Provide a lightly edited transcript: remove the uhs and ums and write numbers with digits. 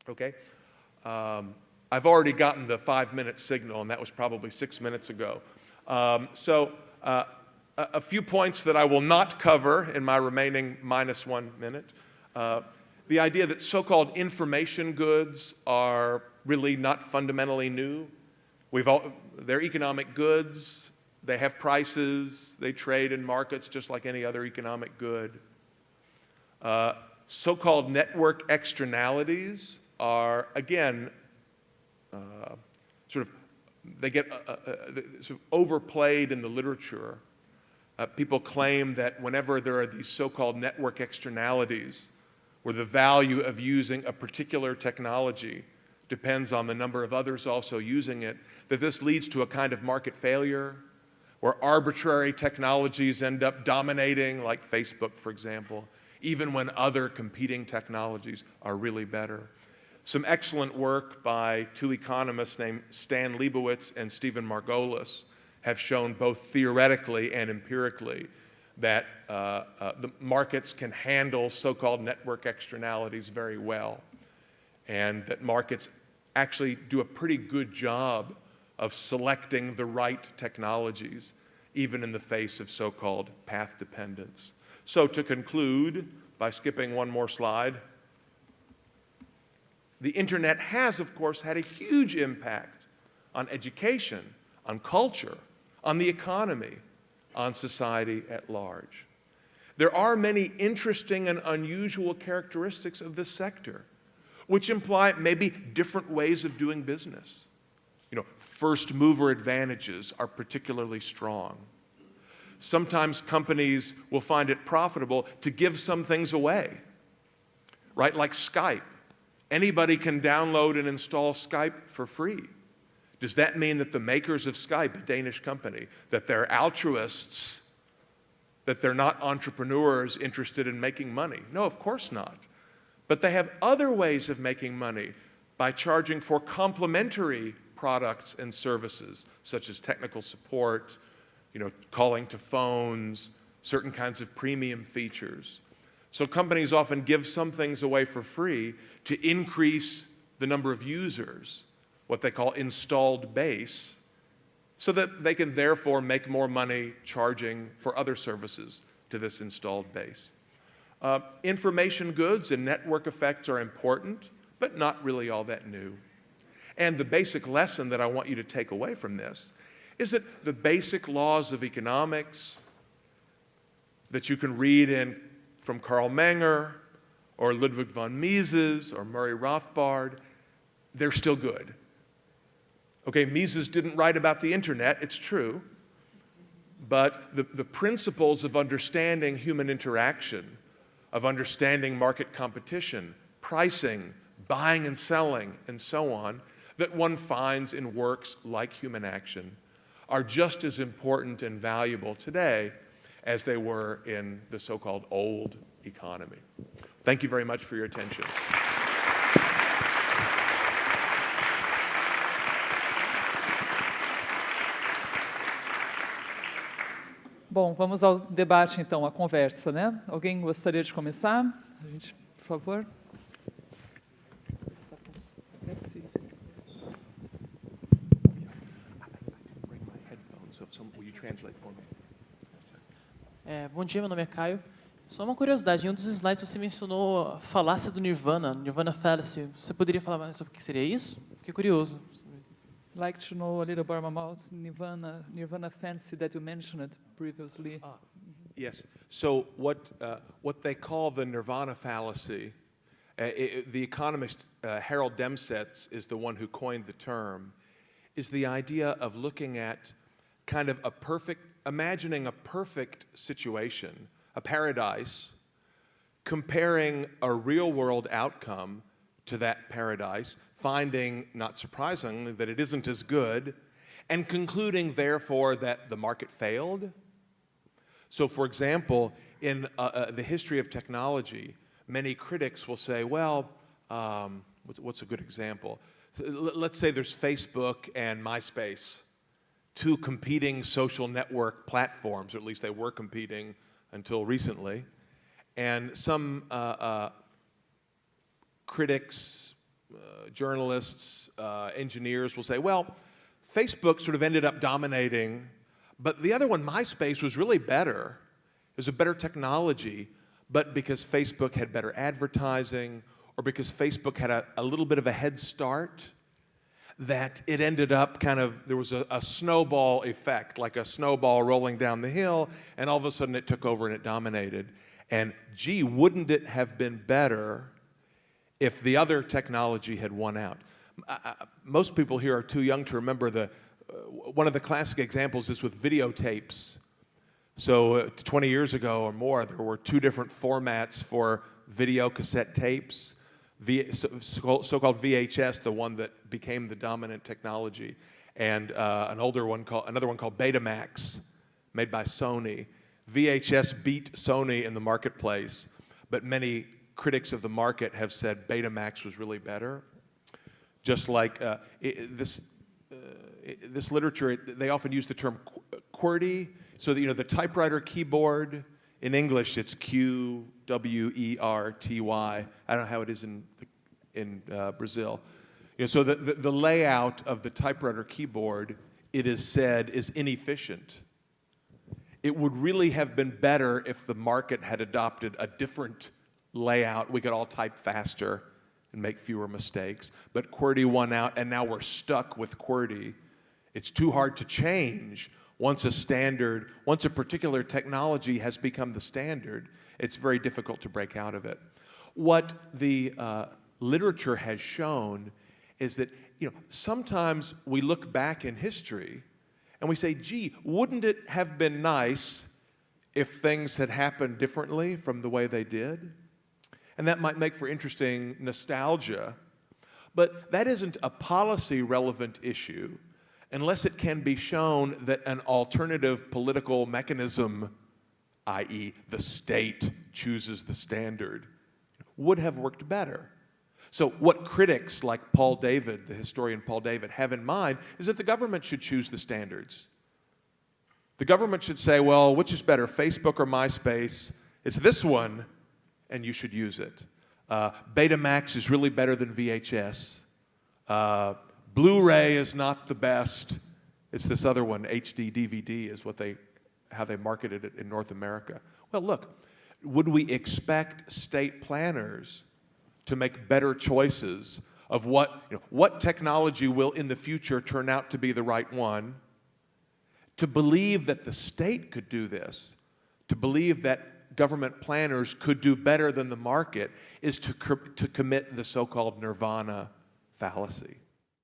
Okay? I've already gotten the 5-minute signal, and that was probably 6 minutes ago. A few points that I will not cover in my remaining -1 minute. The idea that so-called information goods are really not fundamentally new. They're economic goods. They have prices. They trade in markets just like any other economic good. So-called network externalities are, again, they get sort of overplayed in the literature. People claim that whenever there are these so-called network externalities, where the value of using a particular technology depends on the number of others also using it, that this leads to a kind of market failure, where arbitrary technologies end up dominating, like Facebook, for example, even when other competing technologies are really better. Some excellent work by 2 economists named Stan Leibowitz and Stephen Margolis have shown both theoretically and empirically that the markets can handle so-called network externalities very well, and that markets actually do a pretty good job of selecting the right technologies, even in the face of so-called path dependence. So to conclude, by skipping one more slide, the internet has, of course, had a huge impact on education, on culture, on the economy, on society at large. There are many interesting and unusual characteristics of this sector, which imply maybe different ways of doing business. First mover advantages are particularly strong. Sometimes companies will find it profitable to give some things away, right? Like Skype. Anybody can download and install Skype for free. Does that mean that the makers of Skype, a Danish company, that they're altruists, that they're not entrepreneurs interested in making money? No, of course not. But they have other ways of making money by charging for complementary products and services, such as technical support, calling to phones, certain kinds of premium features. So companies often give some things away for free to increase the number of users, what they call installed base, so that they can therefore make more money charging for other services to this installed base. Information goods and network effects are important, but not really all that new. And the basic lesson that I want you to take away from this is that the basic laws of economics that you can read from Karl Menger or Ludwig von Mises or Murray Rothbard, they're still good. Okay, Mises didn't write about the internet, it's true, but the principles of understanding human interaction, of understanding market competition, pricing, buying and selling, and so on, that one finds in works like Human Action, are just as important and valuable today as they were in the so-called old economy. Thank you very much for your attention. Bom, vamos ao debate então, a conversa, né? Alguém gostaria de começar? A gente, por favor. Bom dia, meu nome é Caio. Só uma curiosidade, em um dos slides você mencionou a falácia do Nirvana, Nirvana Fallacy. Você poderia falar mais sobre o que seria isso? Fiquei curioso. I'd like to know a little bit about Nirvana fancy that you mentioned previously. Yes. So what they call the Nirvana fallacy, the economist Harold Demsetz is the one who coined the term, is the idea of looking at kind of imagining a perfect situation, a paradise, comparing a real-world outcome to that paradise, finding, not surprisingly, that it isn't as good, and concluding, therefore, that the market failed. So, for example, in the history of technology, many critics will say, well, what's a good example? So, let's say there's Facebook and MySpace, two competing social network platforms, or at least they were competing until recently. And some critics journalists, engineers will say, well, Facebook sort of ended up dominating, but the other one, MySpace, was really better. It was a better technology, but because Facebook had better advertising, or because Facebook had a little bit of a head start, that it ended up there was a snowball effect, like a snowball rolling down the hill, and all of a sudden it took over and it dominated. And gee, wouldn't it have been better if the other technology had won out? Most people here are too young to remember one of the classic examples is with videotapes. So 20 years ago or more, there were two different formats for video cassette tapes. So-called VHS, the one that became the dominant technology, and another one called Betamax, made by Sony. VHS beat Sony in the marketplace, but many critics of the market have said Betamax was really better. Just like this literature, they often use the term QWERTY. So that, the typewriter keyboard, in English it's QWERTY. I don't know how it is in Brazil. So the layout of the typewriter keyboard, it is said, is inefficient. It would really have been better if the market had adopted a different layout. We could all type faster and make fewer mistakes. But QWERTY won out, and now we're stuck with QWERTY. It's too hard to change. Once a particular technology has become the standard, it's very difficult to break out of it. What the literature has shown is that, sometimes we look back in history and we say, gee, wouldn't it have been nice if things had happened differently from the way they did? And that might make for interesting nostalgia, but that isn't a policy-relevant issue unless it can be shown that an alternative political mechanism, i.e. the state chooses the standard, would have worked better. So what critics like Paul David, the historian Paul David, have in mind is that the government should choose the standards. The government should say, well, which is better, Facebook or MySpace? It's this one, and you should use it. Betamax is really better than VHS. Blu-ray is not the best. It's this other one, HD DVD is how they marketed it in North America. Well, look, would we expect state planners to make better choices of what technology will in the future turn out to be the right one? To believe that the state could do this, to believe that government planners could do better than the market, is to commit the so-called nirvana fallacy.